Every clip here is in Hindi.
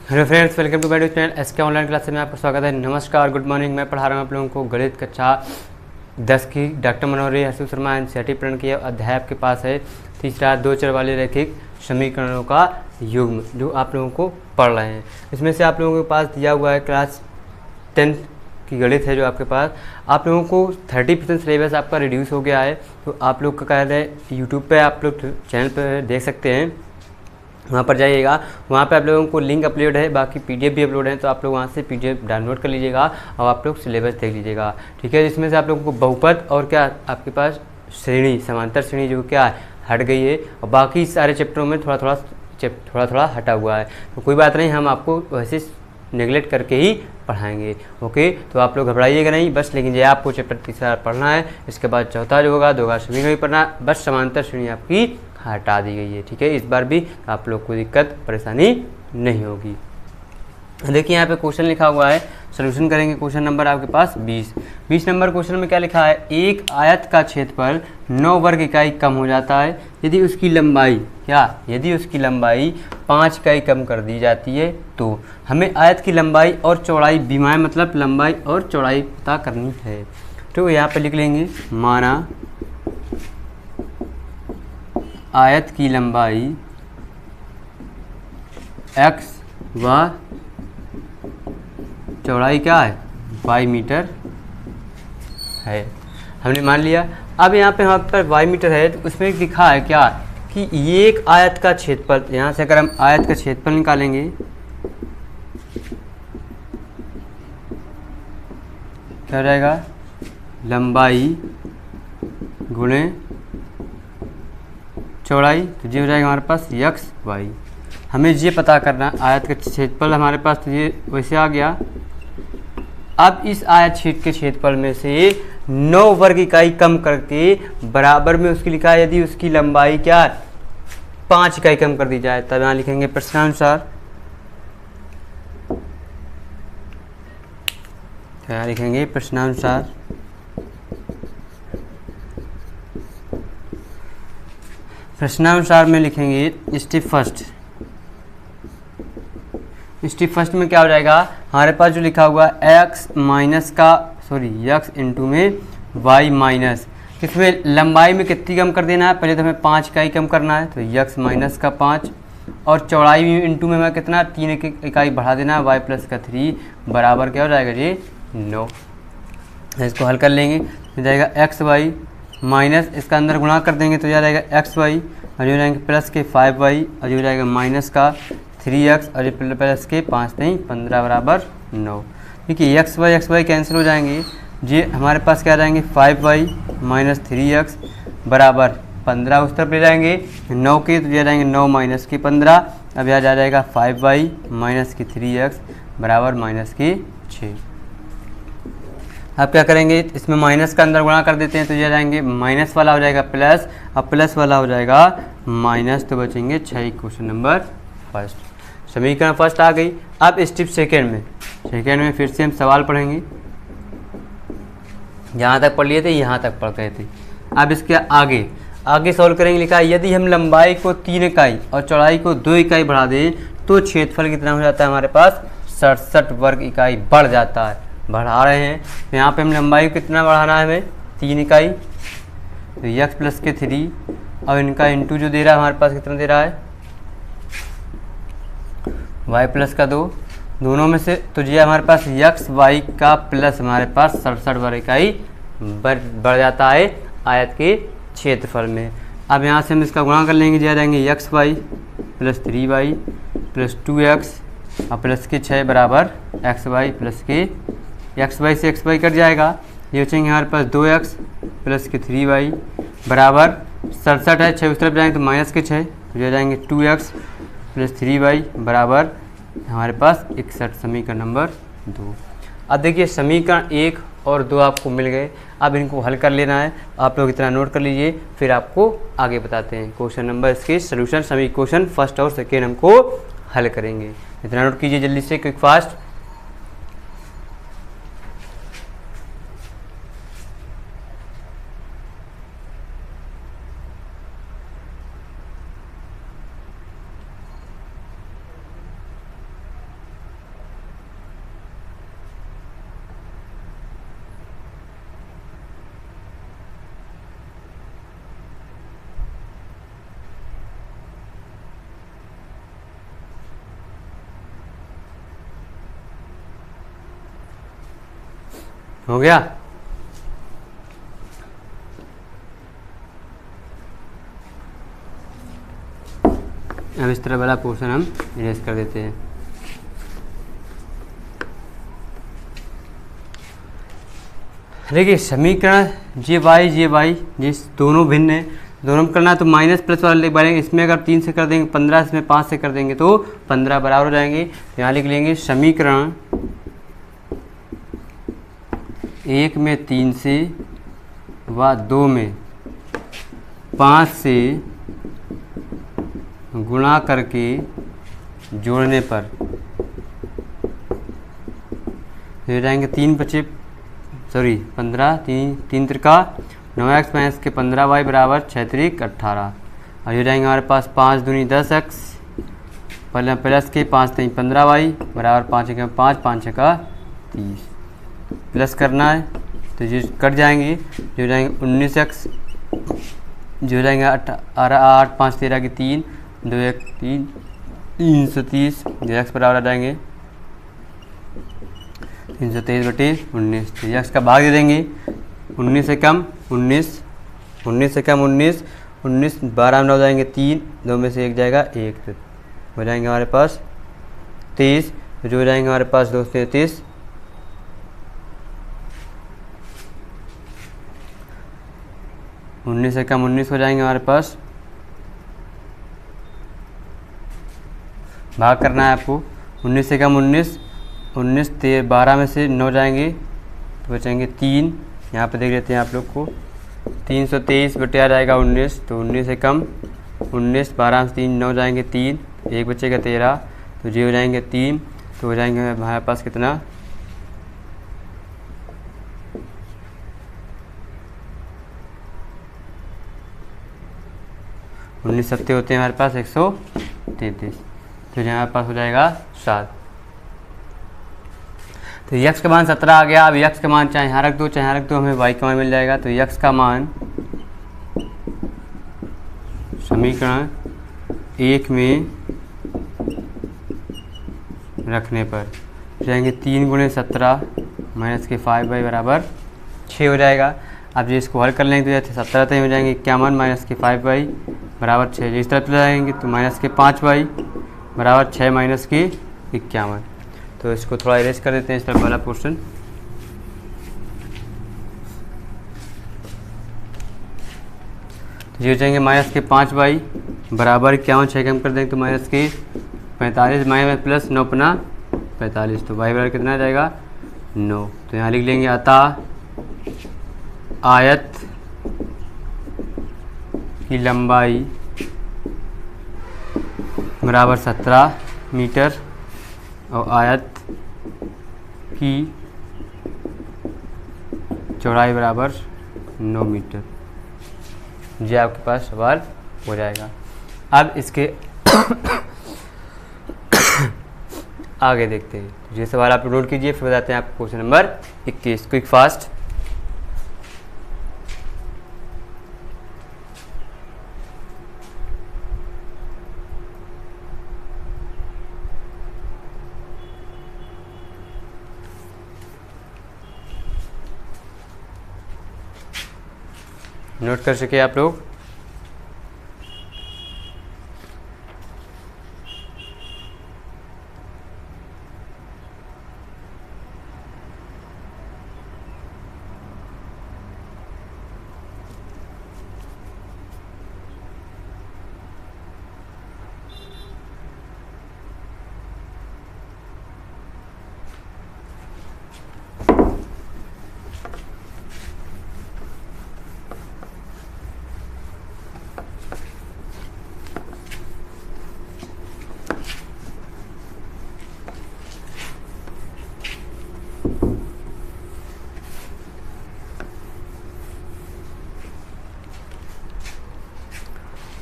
Hello friends, welcome to my channel SK online class में आपका स्वागत है। नमस्कार, गुड मॉर्निंग। मैं पढ़ा रहा हूँ आप लोगों को गणित कक्षा 10 की डॉक्टर मनोहरी हर्षित शर्मा एनसीईआरटी प्रण की अध्याय आपके पास है तीसरा, दो चर वाले रैखिक समीकरणों का युग्म, जो आप लोगों को पढ़ रहे हैं। इसमें से आप लोगों के पास दिया हुआ है क्लास 10 की गणित है, जो आपके पास आप लोगों को 30% सिलेबस आपका रिड्यूस हो गया है। तो आप लोग का कहते हैं यूट्यूब पे आप लोग चैनल पर देख सकते हैं, वहाँ पर जाइएगा। वहाँ पे आप लोगों को लिंक अपलोड है, बाकी पीडीएफ भी अपलोड है, तो आप लोग वहाँ से पीडीएफ डाउनलोड कर लीजिएगा और आप लोग सिलेबस देख लीजिएगा, ठीक है। इसमें से आप लोगों को बहुपद और क्या आपके पास श्रेणी, समांतर श्रेणी जो क्या हट गई है, और बाकी सारे चैप्टरों में थोड़ा थोड़ा हटा हुआ है। तो कोई बात नहीं, हम आपको वैसे नेगलेक्ट करके ही पढ़ाएंगे, ओके। तो आप लोग घबराइएगा नहीं बस, लेकिन ये आपको चैप्टर तीसरा पढ़ना है। इसके बाद चौथा जो होगा दोगा श्रेणी का भी पढ़ना है, बस समांतर श्रेणी आपकी हटा दी गई है, ठीक है। इस बार भी आप लोग को दिक्कत परेशानी नहीं होगी। देखिए यहाँ पे क्वेश्चन लिखा हुआ है, सॉल्यूशन करेंगे। क्वेश्चन नंबर आपके पास 20 नंबर क्वेश्चन में क्या लिखा है, एक आयत का क्षेत्रफल 9 वर्ग इकाई कम हो जाता है यदि उसकी लंबाई 5 इकाई कम कर दी जाती है। तो हमें आयत की लंबाई और चौड़ाई, विमाएं मतलब लंबाई और चौड़ाई पता करनी है। तो यहाँ पे लिख लेंगे, माना आयत की लंबाई x व चौड़ाई क्या है y मीटर है, हमने मान लिया। अब यहाँ पे हमारे पास y मीटर है, तो उसमें लिखा है क्या कि ये एक आयत का क्षेत्रफल, यहाँ से अगर हम आयत का क्षेत्रफल निकालेंगे क्या हो जाएगा, लंबाई गुणे चौड़ाई, तो ये हो जाएगा हमारे पास x y। हमें ये पता करना, आयत का क्षेत्रफल हमारे पास तो ये वैसे आ गया। अब इस आयत क्षेत्र के क्षेत्रफल में से 9 वर्ग इकाई कम करके बराबर में उसकी लिखा है यदि उसकी लंबाई क्या 5 इकाई कम कर दी जाए, तब यहाँ लिखेंगे प्रश्नानुसार। यहाँ लिखेंगे प्रश्नानुसार में लिखेंगे स्टेप फर्स्ट में क्या हो जाएगा, हमारे पास जो लिखा हुआ x इंटू में y माइनस, इसमें लंबाई में कितनी कम कर देना है, पहले तो हमें 5 इकाई कम करना है, तो x माइनस का 5, और चौड़ाई में इंटू में हमें कितना 3 इकाई बढ़ा देना है, y प्लस का 3 बराबर क्या हो जाएगा जी 9। इसको हल कर लेंगे, हो जाएगा एक्स वाई माइनस, इसका अंदर गुणा कर देंगे तो यह जाएगा एक्स वाई, और हो जाएंगे प्लस के 5y, और हो जाएगा माइनस का 3x, और प्लस के 5 नहीं 15 बराबर 9। देखिए एक्स वाई कैंसिल हो जाएंगे, ये हमारे पास क्या आ जाएंगे 5y माइनस 3x बराबर 15, उस तरफ ले जाएंगे 9 के, तो ये आ जाएंगे 9 माइनस के 15। अब यहाँ आ जाएगा 5y माइनस के 3x बराबर माइनस के 6। अब क्या करेंगे, इसमें माइनस का अंदर गुणा कर देते हैं, तो ये जाएंगे माइनस वाला हो जाएगा प्लस, और प्लस वाला हो जाएगा माइनस, तो बचेंगे 6। क्वेश्चन नंबर फर्स्ट, समीकरण फर्स्ट आ गई। अब स्टेप सेकेंड में फिर से हम सवाल पढ़ेंगे, जहाँ तक पढ़ लिए थे यहाँ तक पढ़ गए थे। अब इसके आगे सॉल्व करेंगे। लिखा है यदि हम लंबाई को 3 इकाई और चौड़ाई को 2 इकाई बढ़ा दें तो क्षेत्रफल कितना हो जाता है, हमारे पास 67 वर्ग इकाई बढ़ जाता है। बढ़ा रहे हैं तो यहाँ पे हम लंबाई कितना बढ़ाना है, हमें 3 इकाई, तो x प्लस के 3, और इनका इंटू जो दे रहा है हमारे पास कितना दे रहा है y प्लस का 2, दोनों में से तो ये हमारे पास x y का प्लस हमारे पास 67 वर्ग इकाई बढ़ जाता है आयत के क्षेत्रफल में। अब यहाँ से हम इसका गुणा कर लेंगे, जो आ जाएंगे x y plus 3y plus 2x और प्लस के 6 बराबर एक्स वाई प्लस के एक्स वाई से एक्स वाई कट जाएगा, ये बचेंगे हमारे पास 2x प्लस के 3y बराबर 67 है, 6 उस तरफ जाएंगे तो माइनस के 6, तो ये जाएंगे 2x प्लस 3y बराबर हमारे पास 61। समीकरण नंबर 2। अब देखिए समीकरण 1 और 2 आपको मिल गए, अब इनको हल कर लेना है। आप लोग इतना नोट कर लीजिए, फिर आपको आगे बताते हैं क्वेश्चन नंबर, इसके सोल्यूशन सभी क्वेश्चन फर्स्ट और सेकेंड हमको हल करेंगे। इतना नोट कीजिए जल्दी से, क्विक फास्ट। हो गया। अब इस तरह वाला पोर्शन हम इरेज कर देते हैं। देखिए समीकरण जे वाई जिस दोनों भिन्न है, दोनों में करना तो माइनस प्लस वाला लिख पाएंगे। इसमें अगर 3 से कर देंगे 15, इसमें 5 से कर देंगे तो 15 बराबर हो जाएंगे। यहाँ लिख लेंगे समीकरण 1 में 3 से व 2 में 5 से गुणा करके जोड़ने पर हो जाएंगे 3 बचे 15, 3 त्रिका 9x माइनस के 15y बराबर 6 त्रिक 18। और हो जाएंगे हमारे पास 5 दूनी 10x पहले प्लस के 5 3 15y बराबर 5 एक 5 5 का 30। प्लस करना है तो जो कट जाएंगे, जो हो जाएंगे 19x, जो हो जाएंगे 8 5 13 की 3 2 1 3 330, जो x बराबर आ जाएंगे 323 बटे 19। तो यक्स का भाग दे देंगे 19 से कम 19, 19 से कम 19, 19 12 में हो जाएंगे 3, 2 में से 1 जाएगा 1, तो हो जाएंगे हमारे पास 23, तो जो हो जाएंगे हमारे पास 233। उन्नीस से कम 19 हो जाएंगे हमारे पास। भाग करना है आपको 19 से कम 19, 19 12 में से 9 जाएंगे तो बचेंगे 3। यहाँ पे देख लेते हैं आप लोग को 323 बटे आ जाएगा 19, तो 19 से कम 19 12 में से 3 9 जाएंगे 3, 1 बचेगा 13, तो जी हो जाएंगे 3, तो हो जाएंगे हमारे पास कितना 19 सत्ते होते हैं हमारे पास 133, तो यहाँ पास हो जाएगा 7। तो यक्स का मान 17 आ गया। अब यक्स का मान चाहे यहाँ रख दो चाहे यहाँ रख दो, हमें वाई का मान मिल जाएगा। तो यक्स का मान समीकरण 1 में रखने पर जाएंगे 3 गुणे 17 माइनस के 5y बराबर 6 हो जाएगा। अब जो इसको हल कर लेंगे तो जैसे 17 तक हो जाएंगे 51 माइनस के 5y बराबर 6। इस तरफ चले जाएंगे तो माइनस के 5y बराबर 6 माइनस के 51। तो इसको थोड़ा इरेज कर देते हैं इस तरफ वाला पोर्शन। तो ये हो जाएंगे माइनस के 5y बराबर 51, 6 कम कर देंगे तो माइनस के 45 माइनस प्लस 9 अपना 45, तो y बराबर कितना आ जाएगा 9। तो यहाँ लिख लेंगे अतः आयत की लंबाई बराबर 17 मीटर और आयत की चौड़ाई बराबर 9 मीटर। ये आपके पास सवाल हो जाएगा। अब इसके आगे देखते हैं। ये सवाल आप नोट कीजिए, फिर बताते हैं आपको question number 21। Quick fast. Note कर सके आप लोग।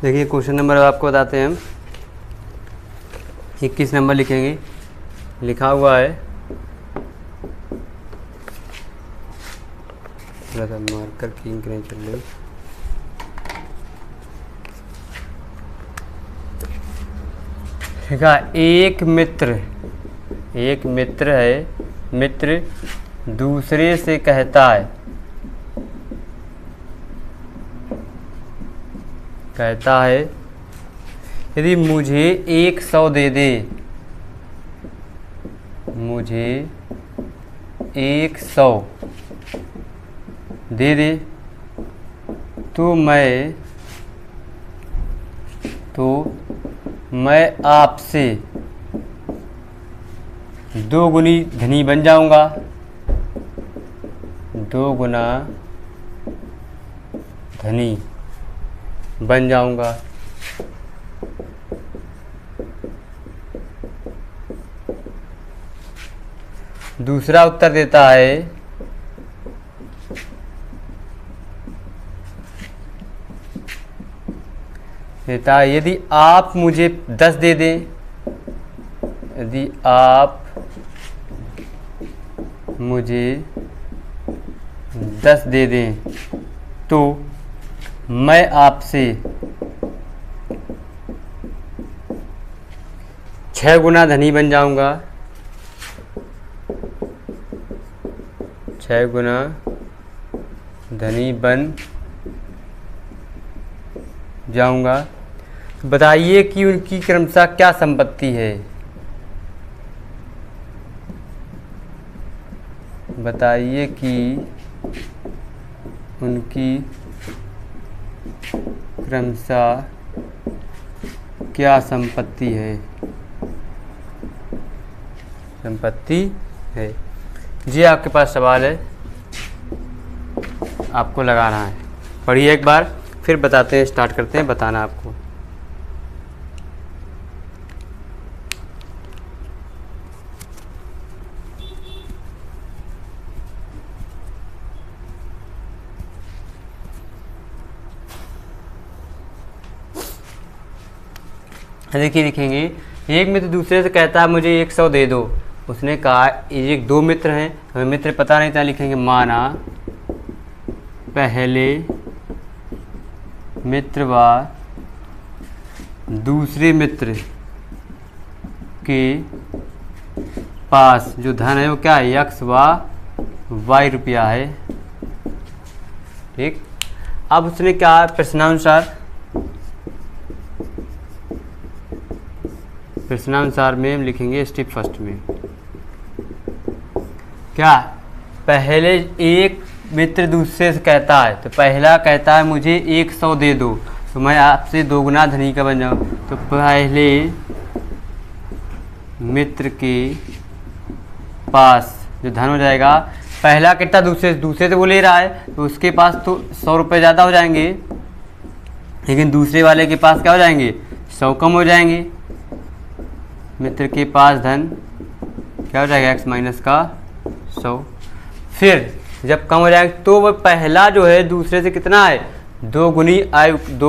देखिए क्वेश्चन नंबर आपको बताते हैं हम। 21 नंबर लिखेंगे। लिखा हुआ है, थोड़ा सा मार्कर की इंक नहीं चल रही। लिखा एक मित्र है, मित्र दूसरे से कहता है, यदि मुझे 100 दे दे, मुझे 100 दे दे, तो मैं आपसे 2 गुनी धनी बन जाऊंगा, 2 गुना धनी बन जाऊंगा। दूसरा उत्तर देता है, यदि आप मुझे 10 दे दें, यदि आप मुझे 10 दे दें, तो मैं आपसे 6 गुना धनी बन जाऊंगा, 6 गुना धनी बन जाऊंगा। बताइए कि उनकी क्रमशः क्या संपत्ति है। बताइए कि उनकी क्रमशः क्या संपत्ति है। जी आपके पास सवाल है, आपको लगाना है। पढ़िए एक बार, फिर बताते हैं, स्टार्ट करते हैं बताना आपको। देखिए लिखेंगे, एक मित्र दूसरे से कहता है मुझे 100 दे दो। उसने कहा, एक 2 मित्र हैं, हमें मित्र पता नहीं था, लिखेंगे माना पहले मित्र व दूसरे मित्र के पास जो धन है वो क्या है, x व y रुपया है। ठीक, अब उसने क्या प्रश्नानुसार में हम लिखेंगे स्टेप फर्स्ट में क्या, पहले एक मित्र दूसरे से कहता है, तो पहला कहता है मुझे 100 दे दो, तो मैं आपसे 2 गुना धनी का बन जाऊँ। तो पहले मित्र के पास जो धन हो जाएगा, पहला कितना दूसरे से वो ले रहा है, तो उसके पास तो 100 रुपये ज़्यादा हो जाएंगे, लेकिन दूसरे वाले के पास क्या हो जाएंगे, 100 कम हो जाएंगे। मित्र के पास धन क्या हो जाएगा, x माइनस का 100। फिर जब कम हो जाएगा तो वह पहला जो है दूसरे से कितना है, 2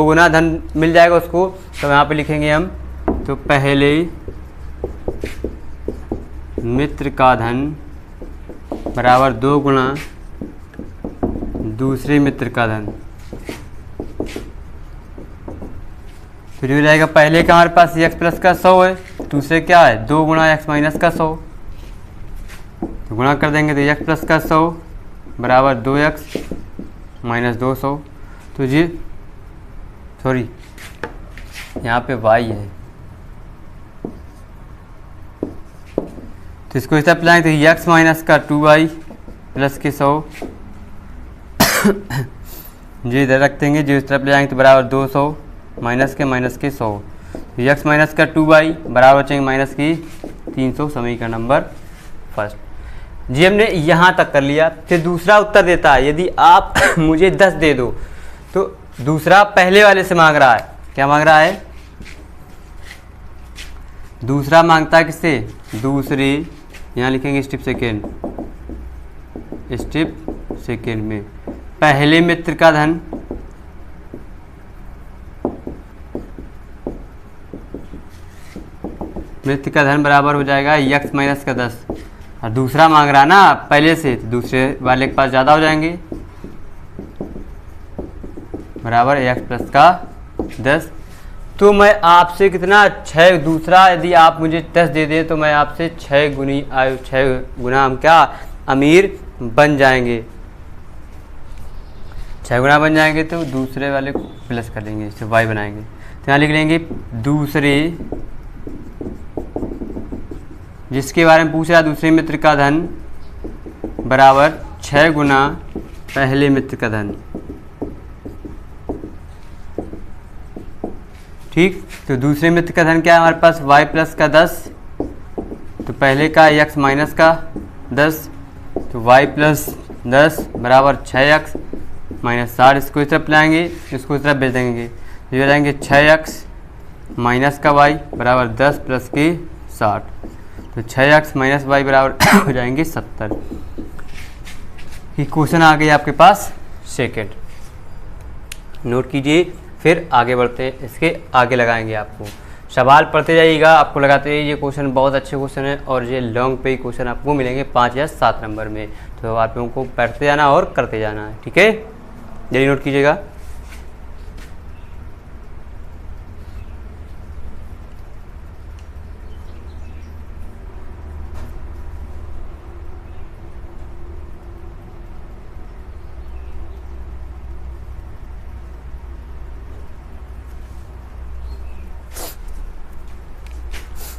गुना धन मिल जाएगा उसको। तो यहाँ पे लिखेंगे हम, तो पहले मित्र का धन बराबर 2 गुना दूसरे मित्र का धन। तो जो जाएगा, पहले का हमारे पास x प्लस का 100 है, दूसरे क्या है 2 गुना x माइनस का 100, तो गुणा कर देंगे तो x प्लस का 100 बराबर 2x माइनस 200। तो जी सॉरी यहाँ पे y है, तो इसको इस तरह लाएँ तो x माइनस का 2y प्लस के 100 जी इधर रख देंगे, जो इस तरफ ले जाएंगे तो बराबर 200 माइनस के 100। x माइनस का 2y बराबर बचेंगे माइनस की 300। समीकरण नंबर फर्स्ट जी हमने यहाँ तक कर लिया। फिर दूसरा उत्तर देता है, यदि आप मुझे 10 दे दो, तो दूसरा पहले वाले से मांग रहा है, क्या मांग रहा है, दूसरा मांगता है किससे, दूसरे, यहाँ लिखेंगे स्टेप सेकेंड में पहले मित्र का धन बराबर हो जाएगा x माइनस का 10, और दूसरा मांग रहा ना पहले से, तो दूसरे वाले के पास ज़्यादा हो जाएंगे, बराबर x प्लस का 10। तो मैं आपसे कितना 6, दूसरा यदि आप मुझे 10 दे दें तो मैं आपसे 6 गुना हम क्या अमीर बन जाएंगे, 6 गुना बन जाएंगे तो दूसरे वाले को प्लस कर देंगे, इसे y बनाएंगे। तो यहाँ लिख लेंगे दूसरे, जिसके बारे में पूछ रहा दूसरे मित्र का धन बराबर 6 गुना पहले मित्र का धन। ठीक, तो दूसरे मित्र का धन क्या है हमारे पास y प्लस का 10, तो पहले का x माइनस का 10, तो y प्लस 10 बराबर 6x माइनस 60। इसको इस तरफ लाएंगे, इसको इस तरफ भेज देंगे, तो ये जाएंगे 6x माइनस का y बराबर 10 प्लस के 60, तो 6x माइनस y बराबर हो जाएंगे 70। ये क्वेश्चन आ गया आपके पास सेकेंड, नोट कीजिए। फिर आगे बढ़ते हैं, इसके आगे लगाएंगे, आपको सवाल पढ़ते जाइएगा, आपको लगाते जाइए। ये क्वेश्चन बहुत अच्छे क्वेश्चन है और ये लॉन्ग पे क्वेश्चन आपको मिलेंगे 5 या 7 नंबर में, तो आप लोगों को पढ़ते जाना और करते जाना है, ठीक है, जल्दी नोट कीजिएगा।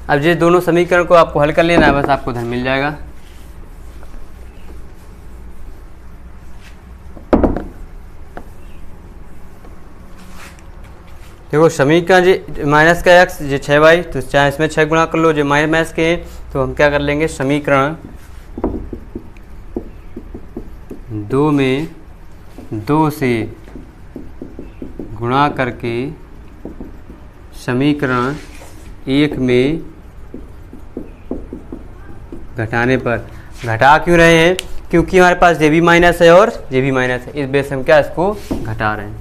अब ये दोनों समीकरण को आपको हल कर लेना है, बस आपको धन मिल जाएगा। देखो समीकरण जी माइनस का x जो 6y, तो चाहे इसमें 6 गुना कर लो, जो माइनस के हैं तो हम क्या कर लेंगे, समीकरण 2 में 2 से गुणा करके समीकरण 1 में घटाने पर, घटा क्यों रहे हैं, क्योंकि हमारे पास जे भी माइनस है और जे भी माइनस है, इस बेस से हम क्या इसको घटा रहे हैं।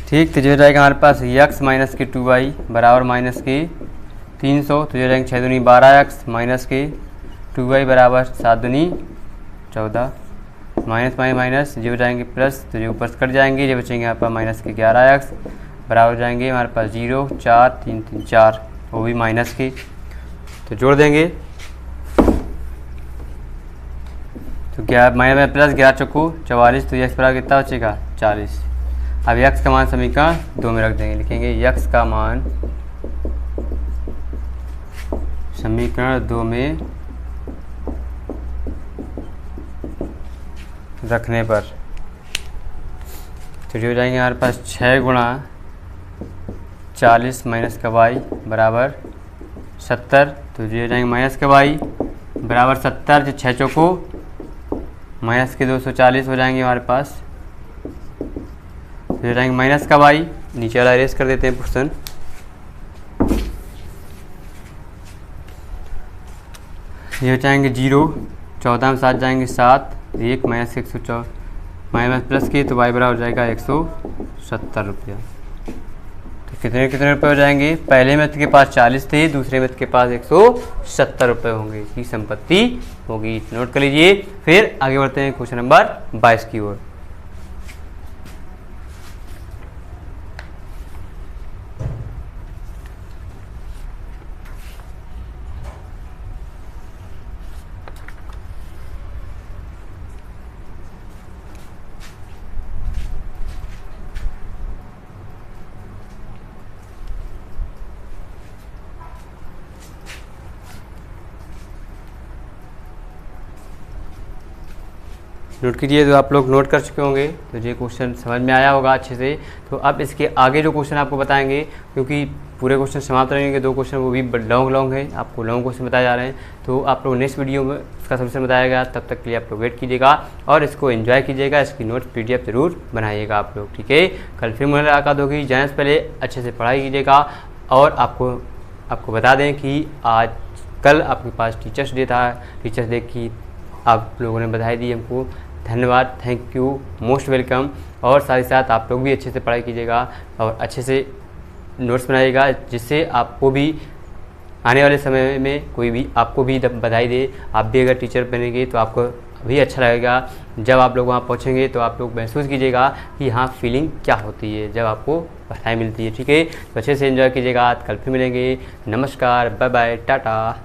ठीक, तो जो जाएगा हमारे पास x माइनस के 2y बराबर माइनस के 300, तो जो जाएंगे 6 दूनी 12x माइनस के 2y बराबर 7 दूनी 14, माइनस माइनस माइनस जो जाएंगे प्लस, तो जो ऊपर कट जाएंगे, जो बचेंगे यहाँ पर माइनस के 11x बराबर जाएंगे हमारे पास 0 4 3 3 4, वो भी माइनस के, तो जोड़ देंगे, तो क्या माइनस प्लस 11 चौको 44, तो x बराबर कितना बचेगा 40। अब x का मान समीकरण 2 में रख देंगे, लिखेंगे x का मान समीकरण 2 में रखने पर, तो जो जाएंगे हमारे पास 6 गुणा 40 माइनस का y बराबर 70, तो जो जाएंगे माइनस का y बराबर 70, जो 6 चौको माइनस के 240 हो जाएंगे हमारे पास, तो जाएंगे माइनस का y, नीचे वाला इरेज कर देते हैं क्वेश्चन, ये जाएंगे 0 14 में 7 जाएंगे 7, 1 माइनस 114 माइनस प्लस की, तो y बराबर हो जाएगा 170 रुपया। तो कितने कितने रुपये हो जाएंगे, पहले मित्र के पास 40 थे, दूसरे मित्र के पास 170 रुपये होंगे, इसकी संपत्ति होगी, नोट कर लीजिए। फिर आगे बढ़ते हैं क्वेश्चन नंबर 22 की ओर। नोट कीजिए, तो आप लोग नोट कर चुके होंगे, तो ये क्वेश्चन समझ में आया होगा अच्छे से। तो अब इसके आगे जो क्वेश्चन आपको बताएंगे, क्योंकि पूरे क्वेश्चन समाप्त रहेंगे, 2 क्वेश्चन वो भी लॉन्ग है, आपको लॉन्ग क्वेश्चन बताए जा रहे हैं, तो आप लोग नेक्स्ट वीडियो में इसका सोल्यूशन बताया गया, तब तक के लिए आप लोग वेट कीजिएगा और इसको एंजॉय कीजिएगा, इसकी नोट PDF ज़रूर बनाइएगा आप लोग, ठीक है। कल फिर मुलाकात होगी, जाने से पहले अच्छे से पढ़ाई कीजिएगा। और आपको बता दें कि कल आपके पास टीचर्स डे था, टीचर्स डे की आप लोगों ने बधाई दी हमको, धन्यवाद, थैंक यू, मोस्ट वेलकम। और साथ ही साथ आप लोग भी अच्छे से पढ़ाई कीजिएगा और अच्छे से नोट्स बनाइएगा, जिससे आपको भी आने वाले समय में कोई भी आपको भी बधाई दे। आप भी अगर टीचर बनेंगे तो आपको भी अच्छा लगेगा। जब आप लोग वहाँ पहुँचेंगे तो आप लोग महसूस कीजिएगा कि हाँ फीलिंग क्या होती है जब आपको बधाई मिलती है। ठीक है, तो अच्छे से एंजॉय कीजिएगा। कल फिर मिलेंगे। नमस्कार, बाय बाय, टाटा।